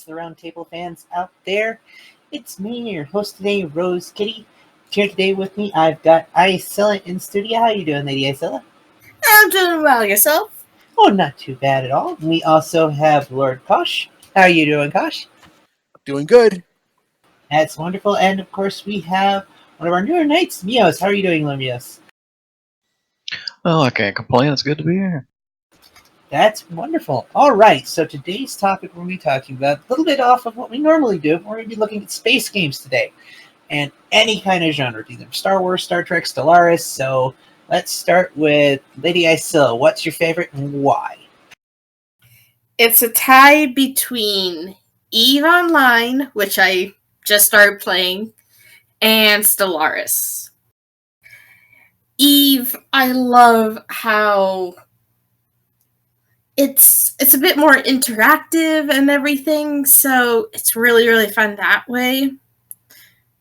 the Roundtable fans out there. It's me, your host today, RoseKitty. Here today with me, I've got Iceilla in studio. How you doing, Lady Iceilla? I'm doing well. Yourself? Oh, not too bad at all. We also have Lord Kosh. How you doing, Kosh? Doing good. That's wonderful. And of course, we have one of our newer knights, Mios. How are you doing, Mios? Well, I can't complain. It's good to be here. That's wonderful. All right, so today's topic we're going to be talking about a little bit off of what we normally do. We're going to be looking at space games today, and any kind of genre, either Star Wars, Star Trek, Stellaris. So let's start with Lady Iceilla. What's your favorite and why? It's a tie between EVE Online, which I just started playing, and Stellaris. EVE, I love how it's a bit more interactive and everything, so it's really, really fun that way.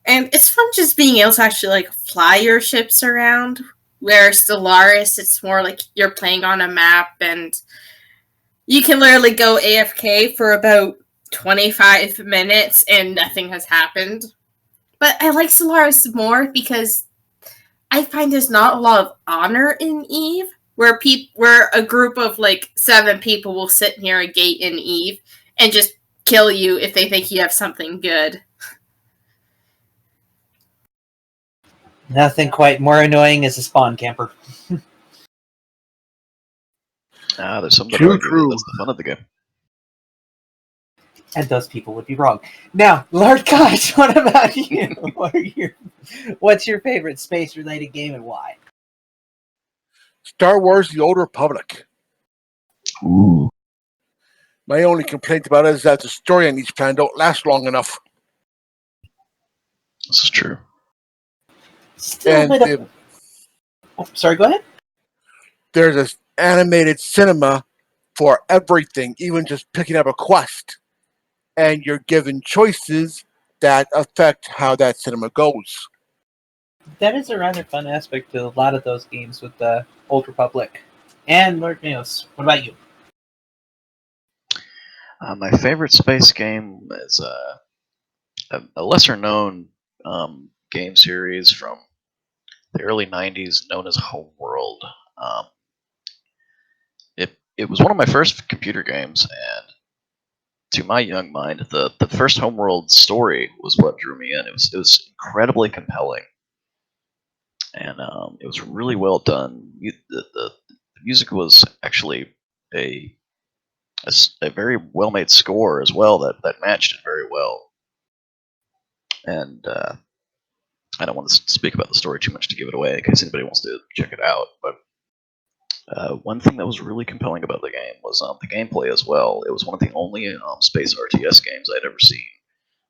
And it's fun just being able to actually fly your ships around, where Stellaris, it's more like you're playing on a map and you can literally go AFK for about 25 minutes and nothing has happened. But I like Stellaris more because I find there's not a lot of honor in EVE, where a group of 7 people will sit near a gate in EVE and just kill you if they think you have something good. Nothing quite more annoying as a spawn camper. There's something True. that's the fun of the game. And those people would be wrong. Now, Lord Kosh, what about you? What's your favorite space-related game and why? Star Wars: The Old Republic. Ooh. My only complaint about it is that the story on each planet don't last long enough. This is true. Still a bit of... Oh, sorry, go ahead. There's this animated cinema for everything, even just picking up a quest. And you're given choices that affect how that cinema goes. That is a rather fun aspect to a lot of those games with the Old Republic. And Lord Mios, what about you? My favorite space game is a lesser-known game series from the early 90s known as Homeworld. It was one of my first computer games, and to my young mind, the first Homeworld story was what drew me in. It was incredibly compelling, and it was really well done. The music was actually a very well made score as well that matched it very well. And I don't want to speak about the story too much to give it away in case anybody wants to check it out, but one thing that was really compelling about the game was the gameplay as well. It was one of the only space RTS games I'd ever seen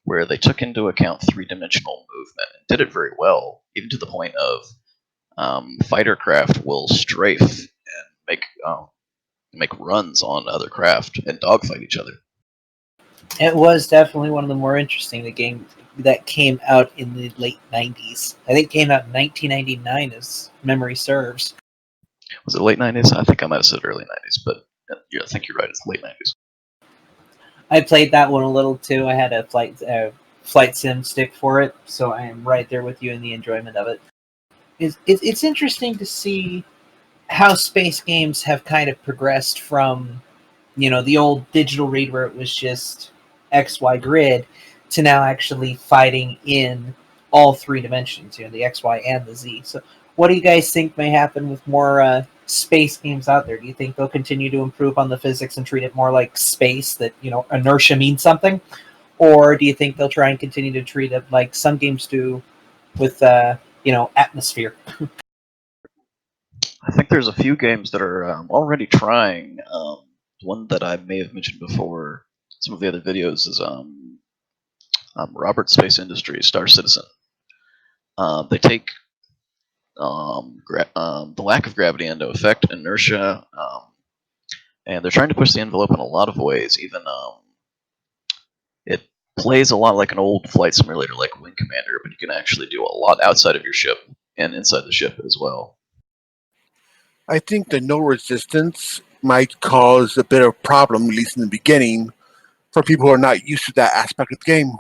where they took into account three-dimensional movement and did it very well, even to the point of fighter craft will strafe and make runs on other craft and dogfight each other. It was definitely one of the more interesting games that came out in the late 90s. I think it came out in 1999, as memory serves. Was it late 90s? I think I might have said early 90s, but yeah, I think you're right. It's late 90s. I played that one a little too. I had a flight sim stick for it, so I am right there with you in the enjoyment of it. It's interesting to see how space games have kind of progressed from, the old digital read where it was just XY grid to now actually fighting in all 3 dimensions, the XY and the Z. So what do you guys think may happen with more space games out there? Do you think they'll continue to improve on the physics and treat it more like space, that, inertia means something? Or do you think they'll try and continue to treat it like some games do with, atmosphere? I think there's a few games that are already trying. One that I may have mentioned before, some of the other videos, is Robert Space Industries, Star Citizen. They take the lack of gravity into effect, inertia, and they're trying to push the envelope in a lot of ways. Even it plays a lot like an old flight simulator like Wing Commander, but you can actually do a lot outside of your ship and inside the ship as well. I think the no resistance might cause a bit of problem, at least in the beginning, for people who are not used to that aspect of the game.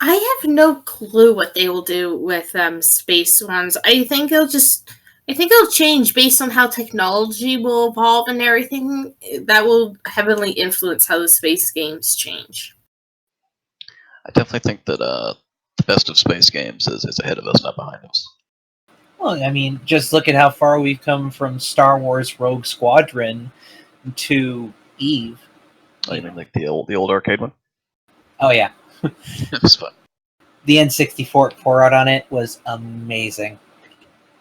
I have no clue what they will do with space ones. I think it'll change based on how technology will evolve and everything. That will heavily influence how the space games change. I definitely think that the best of space games is ahead of us, not behind us. Well, I mean, just look at how far we've come from Star Wars Rogue Squadron to Eve. Oh, you mean like the old arcade one? Oh yeah, It was fun. the N64 port on it was amazing.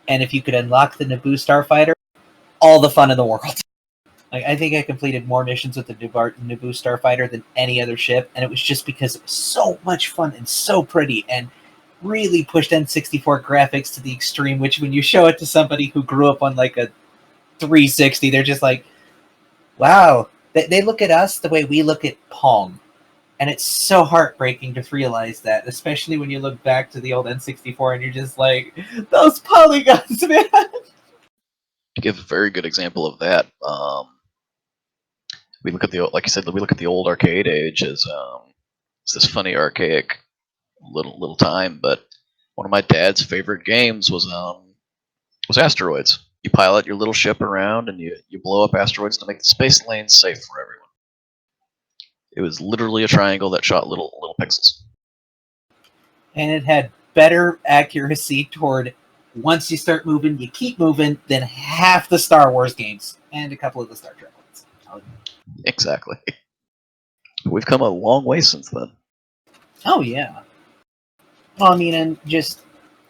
And if you could unlock the Naboo Starfighter, all the fun in the world. Like, I think I completed more missions with the Naboo Starfighter than any other ship, and it was just because it was so much fun and so pretty and really pushed N64 graphics to the extreme, which when you show it to somebody who grew up on like a 360, they're just like, wow. They look at us the way we look at Pong. And it's so heartbreaking to realize that, especially when you look back to the old N64 and you're just like, those polygons, man. To give a very good example of that, we look at the like you said, we look at the old arcade age as it's this funny archaic little time. But one of my dad's favorite games was asteroids. You pilot your little ship around and you blow up asteroids to make the space lanes safe for everyone. It was literally a triangle that shot little pixels. And it had better accuracy toward once you start moving, you keep moving than half the Star Wars games and a couple of the Star Trek ones. Exactly. We've come a long way since then. Oh, yeah. Well, I mean, and just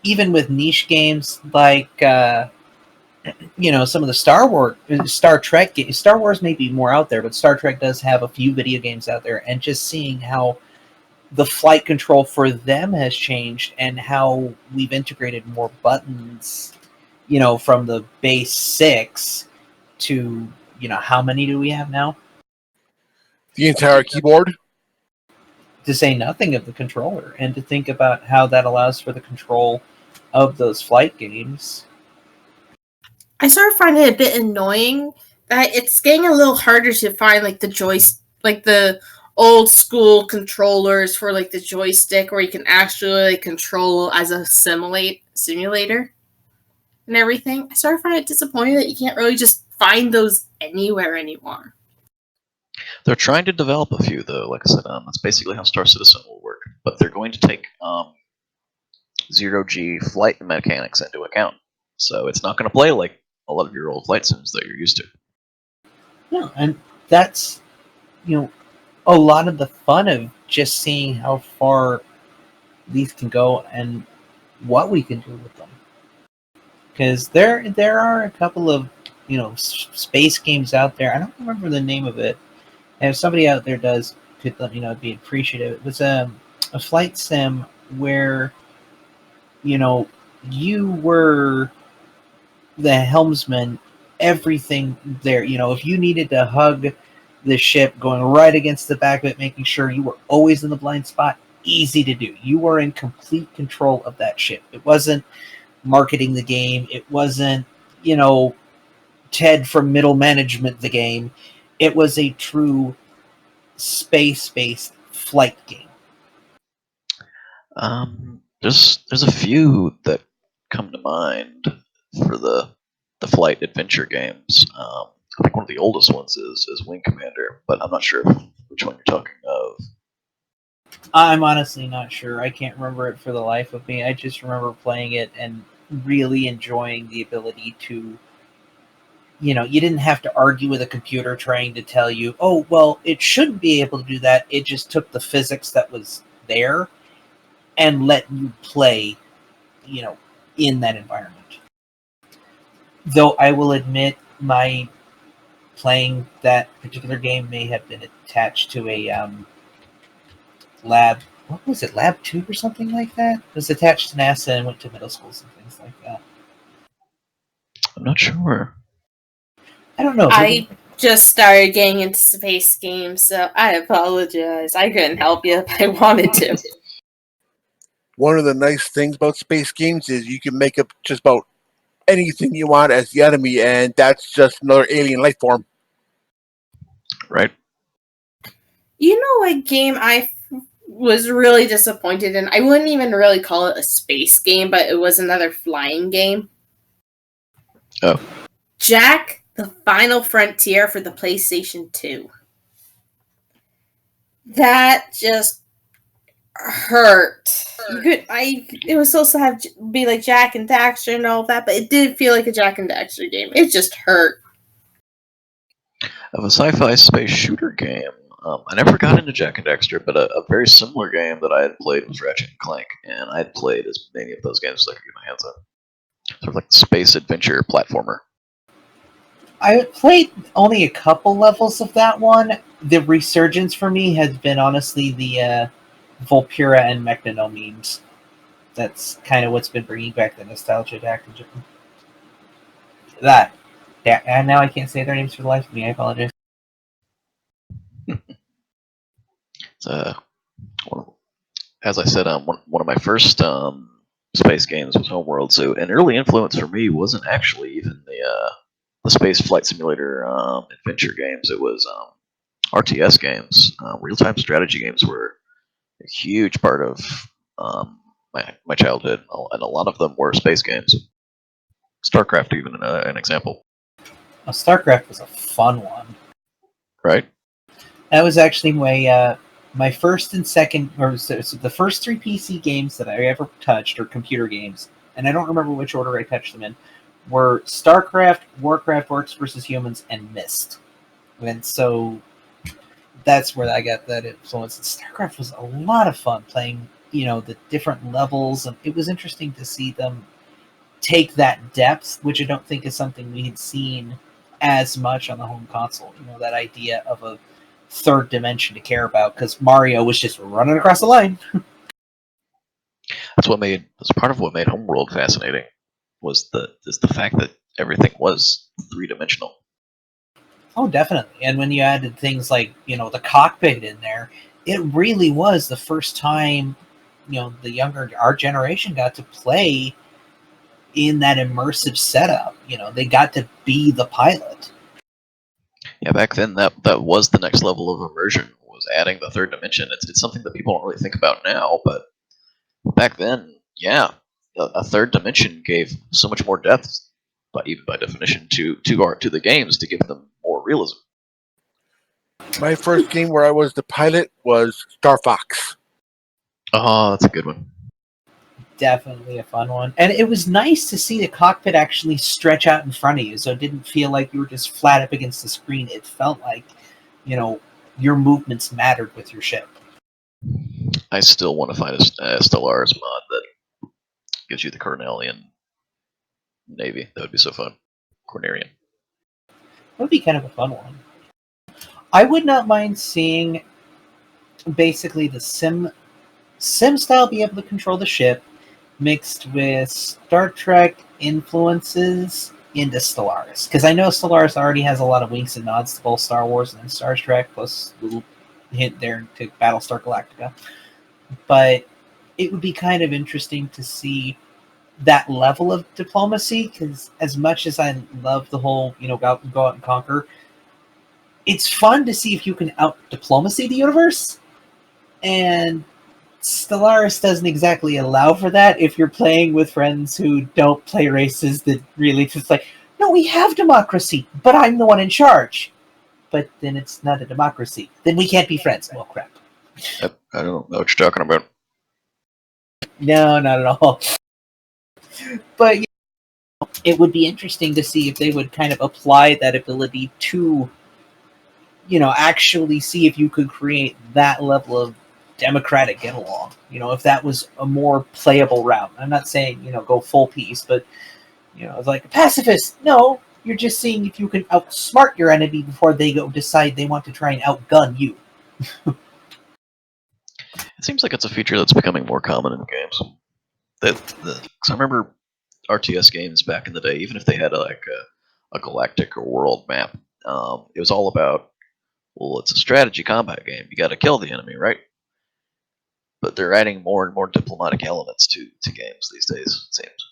even with niche games like, some of the Star Trek games. Star Wars may be more out there, but Star Trek does have a few video games out there, and just seeing how the flight control for them has changed and how we've integrated more buttons, from the base 6 to, how many do we have now? The entire keyboard? To say nothing of the controller, and to think about how that allows for the control of those flight games. I sort of find it a bit annoying that it's getting a little harder to find like the old school controllers for like the joystick where you can actually control as a simulator and everything. I sort of find it disappointing that you can't really just find those anywhere anymore. They're trying to develop a few, though. Like I said, that's basically how Star Citizen will work. But they're going to take zero-G flight mechanics into account. So it's not going to play like a lot of your old flight sims that you're used to. Yeah, and that's, a lot of the fun of just seeing how far these can go and what we can do with them. Because there are a couple of, space games out there. I don't remember the name of it. And if somebody out there does, could let me know, I'd be appreciative. It was a flight sim where, you were the helmsman, everything there. If you needed to hug the ship, going right against the back of it, making sure you were always in the blind spot, easy to do. You were in complete control of that ship. It wasn't marketing the game. It wasn't, Ted from middle management the game. It was a true space-based flight game. There's a few that come to mind for the flight adventure games. I think one of the oldest ones is Wing Commander, but I'm not sure which one you're talking of. I'm honestly not sure. I can't remember it for the life of me. I just remember playing it and really enjoying the ability to, you didn't have to argue with a computer trying to tell you, oh, well, it shouldn't be able to do that. It just took the physics that was there and let you play, in that environment. Though I will admit my playing that particular game may have been attached to a lab. What was it, Lab 2 or something like that? It was attached to NASA and went to middle schools and things like that. I'm not sure. I don't know. I just started getting into space games, so I apologize. I couldn't help you if I wanted to. One of the nice things about space games is you can make up just about anything you want as the enemy, and that's just another alien life form. Right. You know what game I was really disappointed in? I wouldn't even really call it a space game, but it was another flying game. Oh. Jack, the Final Frontier for the PlayStation 2. That just hurt. It was supposed to be like Jack and Daxter and all that, but it did feel like a Jack and Daxter game. It just hurt. Of a sci-fi space shooter game, I never got into Jack and Dexter, but a very similar game that I had played was Ratchet and Clank, and I had played as many of those games as I could get my hands on. Sort of like the space adventure platformer. I played only a couple levels of that one. The resurgence for me has been honestly the Volpura and Mechano memes. That's kind of what's been bringing back the nostalgia back to Japan. That. Yeah, and now I can't say their names for the life of me. I apologize. As I said, one of my first space games was Homeworld. So an early influence for me wasn't actually even the space flight simulator adventure games. It was RTS games. Real-time strategy games were a huge part of my childhood, and a lot of them were space games. StarCraft, even an example. StarCraft was a fun one. Right? That was actually my first and second, or so the first 3 PC games that I ever touched, or computer games, and I don't remember which order I touched them in, were StarCraft, Warcraft, Orcs vs. Humans, and Myst. And so that's where I got that influence. StarCraft was a lot of fun playing, the different levels, and it was interesting to see them take that depth, which I don't think is something we had seen as much on the home console. That idea of a third dimension to care about, because Mario was just running across the line. That's part of what made Homeworld fascinating, was the fact that everything was 3-dimensional. Oh, definitely. And when you added things like, the cockpit in there, it really was the first time, our generation got to play in that immersive setup. They got to be the pilot. Yeah, back then that was the next level of immersion, was adding the third dimension. It's something that people don't really think about now, but back then, yeah, a third dimension gave so much more depth, even by definition, to the games, to give them more realism. My first game where I was the pilot was Star Fox. Oh, that's a good one. Definitely a fun one. And it was nice to see the cockpit actually stretch out in front of you, so it didn't feel like you were just flat up against the screen. It felt like, your movements mattered with your ship. I still want to find a Stellaris mod that gives you the Cornelian Navy. That would be so fun. Cornerian. That would be kind of a fun one. I would not mind seeing basically the sim style be able to control the ship, mixed with Star Trek influences into Stellaris. Because I know Stellaris already has a lot of winks and nods to both Star Wars and Star Trek, plus a little hint there to Battlestar Galactica. But it would be kind of interesting to see that level of diplomacy, because as much as I love the whole, go out and conquer, it's fun to see if you can out-diplomacy the universe. And Stellaris doesn't exactly allow for that if you're playing with friends who don't play races that really just like, no, we have democracy, but I'm the one in charge. But then it's not a democracy. Then we can't be friends. Well, crap. I don't know what you're talking about. No, not at all. But it would be interesting to see if they would kind of apply that ability to, actually see if you could create that level of democratic get along. If that was a more playable route. I'm not saying, go full peace, but, it's like a pacifist. No, you're just seeing if you can outsmart your enemy before they decide they want to try and outgun you. It seems like it's a feature that's becoming more common in games. Because I remember RTS games back in the day, even if they had a galactic or world map, it was all about, well, it's a strategy combat game. You got to kill the enemy, right? But they're adding more and more diplomatic elements to games these days, it seems.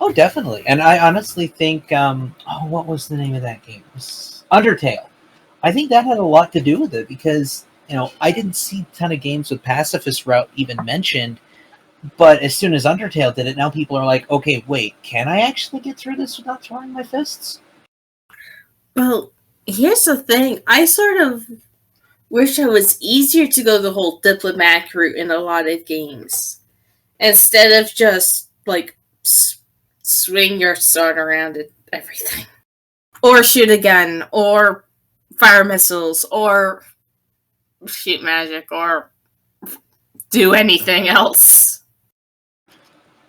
Oh, definitely. And I honestly think, what was the name of that game? It was Undertale. I think that had a lot to do with it because, I didn't see a ton of games with pacifist route even mentioned, but as soon as Undertale did it, now people are like, okay, wait, can I actually get through this without throwing my fists? Well, here's the thing. I sort of wish it was easier to go the whole diplomatic route in a lot of games instead of just like swing your sword around and everything, or shoot a gun, or fire missiles, or shoot magic, or do anything else.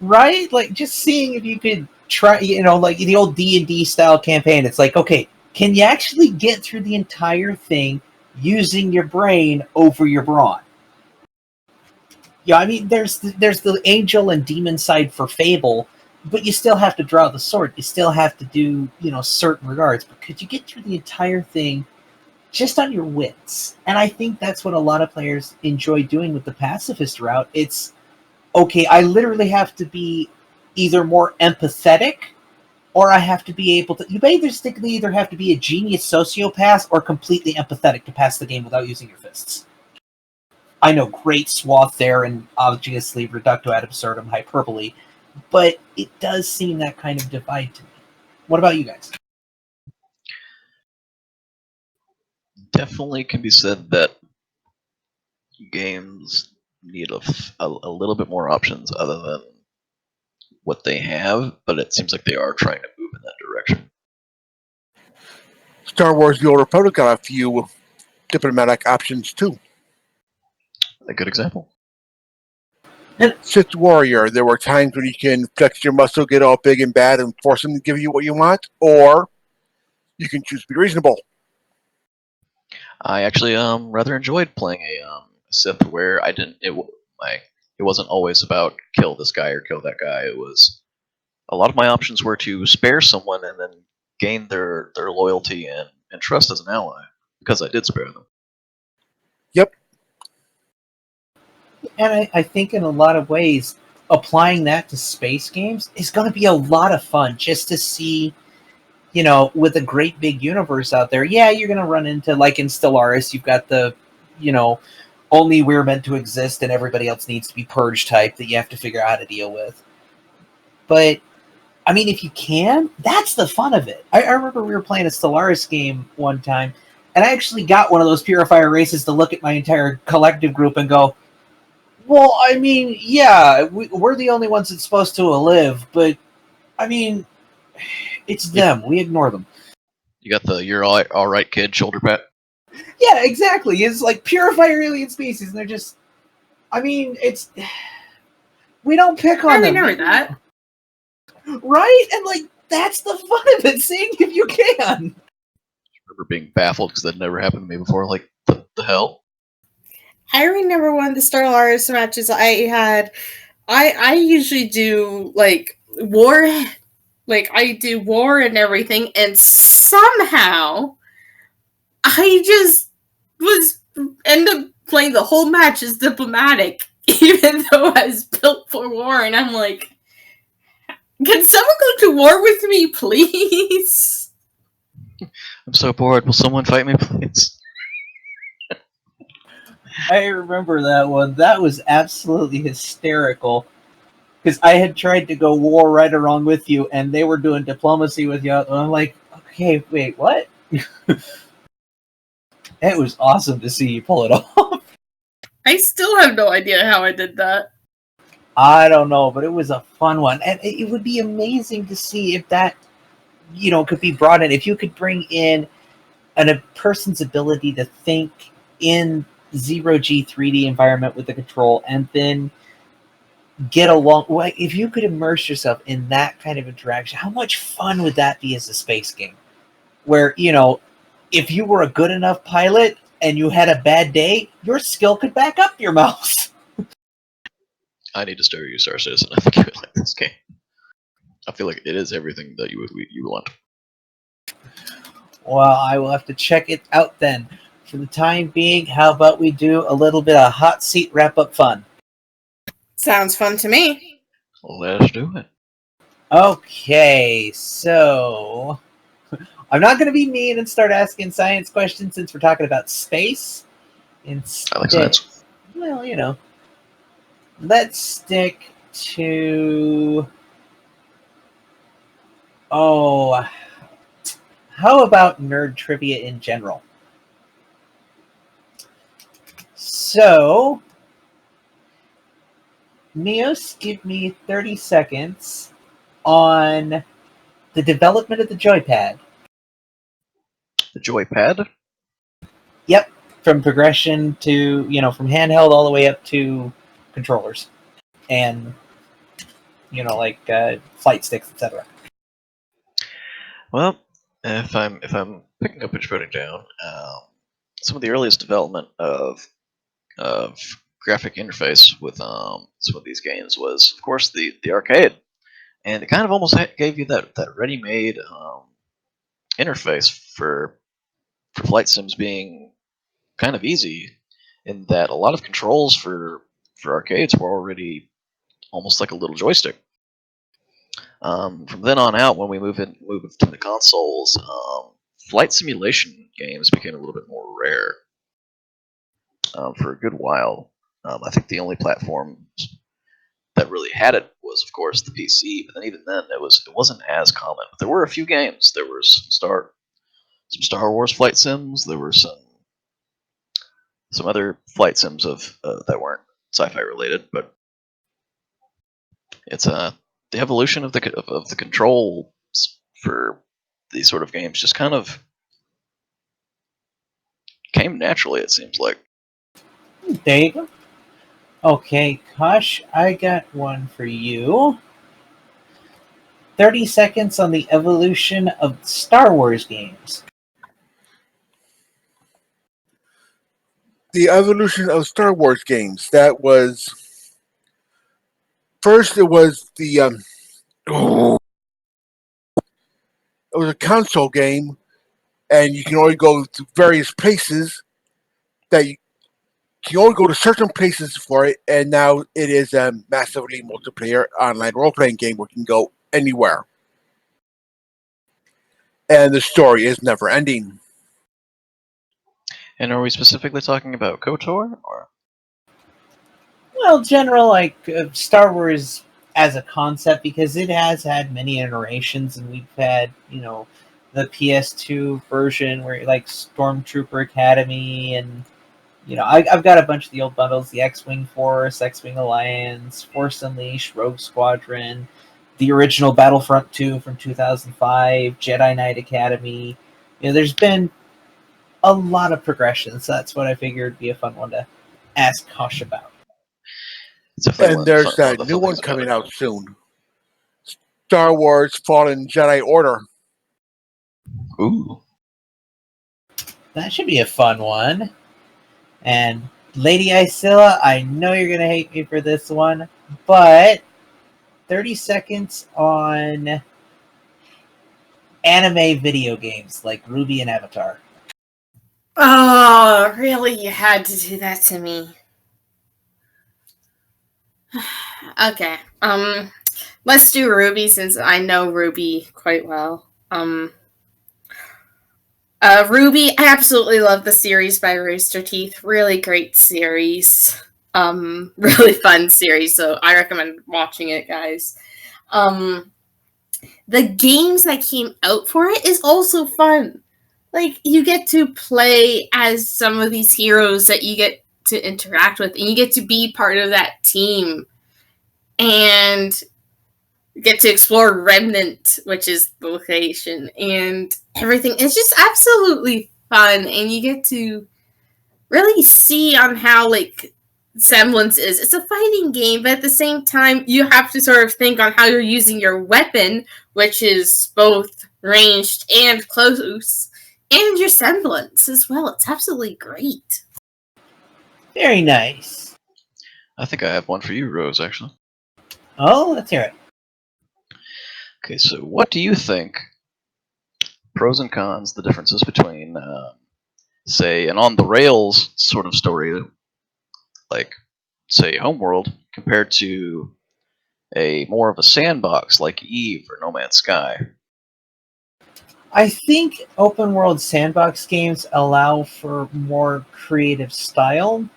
Right? Like, just seeing if you could try, like the old D&D style campaign, it's like, okay, can you actually get through the entire thing using your brain over your brawn? Yeah, I mean, there's the angel and demon side for Fable, but you still have to draw the sword. You still have to do, certain regards. But could you get through the entire thing just on your wits? And I think that's what a lot of players enjoy doing with the pacifist route. It's, okay, I literally have to be either more empathetic or I have to be able to. You basically either have to be a genius sociopath or completely empathetic to pass the game without using your fists. I know, great swath there, and obviously reducto ad absurdum hyperbole, but it does seem that kind of divide to me. What about you guys? Definitely can be said that games need a little bit more options other than what they have, but it seems like they are trying to move in that direction. Star Wars The Old Republic got a few diplomatic options too. A good example. Sith Warrior, there were times when you can flex your muscle, get all big and bad, and force them to give you what you want, or you can choose to be reasonable. I actually rather enjoyed playing a Sith where I didn't it wasn't always about kill this guy or kill that guy. It was a lot of my options were to spare someone and then gain their loyalty and trust as an ally because I did spare them. Yep. And I think in a lot of ways, applying that to space games is going to be a lot of fun just to see, with a great big universe out there. Yeah, you're going to run into, like in Stellaris, you've got the, only we're meant to exist and everybody else needs to be purged type that you have to figure out how to deal with. But, I mean, if you can, that's the fun of it. I remember we were playing a Stellaris game one time, and I actually got one of those purifier races to look at my entire collective group and go, well, I mean, yeah, we're the only ones that's supposed to live, but, I mean, it's them. We ignore them. You got the "you're all right, kid" shoulder pat. Yeah, exactly. It's like purifier alien species, and they're just. I mean, it's. We don't pick on them. I remember that. Right? And, like, that's the fun of it, seeing if you can. I remember being baffled because that never happened to me before. Like, the hell? I remember one of the Stellaris matches I had. I usually do like war, like I do war and everything, and somehow I just end up playing the whole match as diplomatic, even though I was built for war. And I'm like, can someone go to war with me, please? I'm so bored. Will someone fight me, please? I remember that one. That was absolutely hysterical. Because I had tried to go war right along with you, and they were doing diplomacy with you. And I'm like, okay, wait, what? It was awesome to see you pull it off. I still have no idea how I did that. I don't know, but it was a fun one. And it would be amazing to see if that, could be brought in. If you could bring in a person's ability to think in zero-G 3D environment with the control, and then get along. Like, if you could immerse yourself in that kind of interaction, how much fun would that be as a space game? Where, if you were a good enough pilot and you had a bad day, your skill could back up your mouse. I need to start you Star Citizen. I think you would like this game. I feel like it is everything that you want. Well, I will have to check it out then. For the time being, how about we do a little bit of hot seat wrap-up fun? Sounds fun to me. Let's do it. Okay, so I'm not going to be mean and start asking science questions since we're talking about space. Instead, I like science. well, you know, let's stick to. Oh, how about nerd trivia in general? So, Mios, give me 30 seconds on the development of the joypad. The joypad? Yep, from progression to, from handheld all the way up to controllers. And, like flight sticks, etc. Well, if I'm picking up what you're putting down, some of the earliest development of graphic interface with some of these games was, of course, the arcade, and it kind of almost gave you that ready-made interface for flight sims being kind of easy, in that a lot of controls for arcades were already almost like a little joystick. From then on out, when we move to the consoles, flight simulation games became a little bit more rare. For a good while, I think the only platform that really had it was, of course, the PC. But then even then, it wasn't as common. But there were a few games. There was some Star Wars flight sims. There were some other flight sims of that weren't sci-fi related, but it's the evolution of the controls for these sort of games just kind of came naturally. It seems like. There you go. Okay, Kosh, I got one for you. 30 seconds on the evolution of Star Wars games. The evolution of Star Wars games. That was first. It was it was a console game, and you can only go to various places. That you can only go to certain places for it, and now it is a massively multiplayer online role playing game where you can go anywhere, and the story is never ending. And are we specifically talking about KOTOR or? Well, general, like Star Wars as a concept, because it has had many iterations, and we've had, the PS2 version where like Stormtrooper Academy, and I've got a bunch of the old bundles: the X-Wing Force, X-Wing Alliance, Force Unleashed, Rogue Squadron, the original Battlefront 2 from 2005, Jedi Knight Academy. There's been a lot of progression, so that's what I figured would be a fun one to ask Kosh about. It's definitely And there's one of that the new fun one things about coming it. out soon: Star Wars Fallen Jedi Order. Ooh. That should be a fun one. And Lady Iceilla, I know you're going to hate me for this one, but 30 seconds on anime video games like Ruby and Avatar. Oh, really? You had to do that to me. Okay. Let's do Ruby since I know Ruby quite well. Ruby, I absolutely love the series by Rooster Teeth. Really great series. Really fun series, so I recommend watching it, guys. The games that came out for it is also fun. Like, you get to play as some of these heroes that you get to interact with, and you get to be part of that team. And get to explore Remnant, which is the location, and everything. It's just absolutely fun, and you get to really see on how, like, semblance is. It's a fighting game, but at the same time, you have to sort of think on how you're using your weapon, which is both ranged and close, and your semblance as well. It's absolutely great. Very nice. I think I have one for you, Rose, actually. Oh, let's hear it. Okay, so what do you think, pros and cons, the differences between, say, an on the rails sort of story, like, say, Homeworld, compared to a more of a sandbox like Eve or No Man's Sky? I think open world sandbox games allow for more creative style,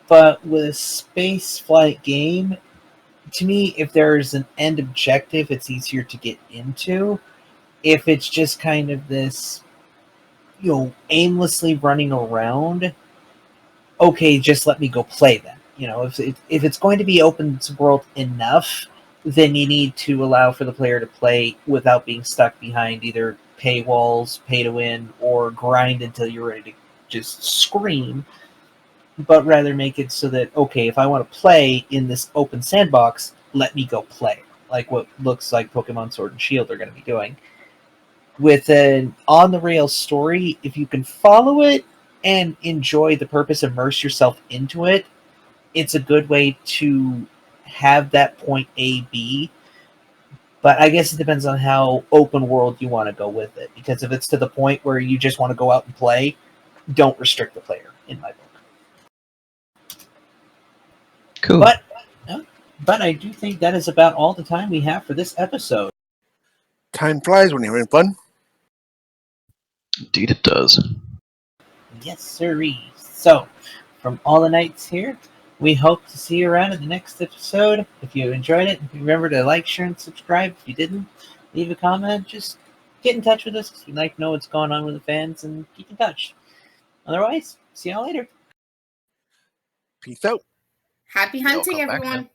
but with a space flight game, to me, if there's an end objective, it's easier to get into. If it's just kind of this, aimlessly running around, okay, just let me go play then. If it's going to be open world enough, then you need to allow for the player to play without being stuck behind either paywalls, pay to win, or grind until you're ready to just scream. But rather make it so that, okay, if I want to play in this open sandbox, let me go play. Like what looks like Pokemon Sword and Shield are going to be doing. With an on the rails story, if you can follow it and enjoy the purpose, immerse yourself into it, it's a good way to have that point A, B. But I guess it depends on how open world you want to go with it. Because if it's to the point where you just want to go out and play, don't restrict the player, in my book. Cool. But I do think that is about all the time we have for this episode. Time flies when you're having fun. Indeed it does. Yes, sirree. So, from all the knights here, we hope to see you around in the next episode. If you enjoyed it, remember to like, share, and subscribe. If you didn't, leave a comment. Just get in touch with us because we'd like to know what's going on with the fans and keep in touch. Otherwise, see y'all later. Peace out. Happy Y'all hunting, come back, everyone. man.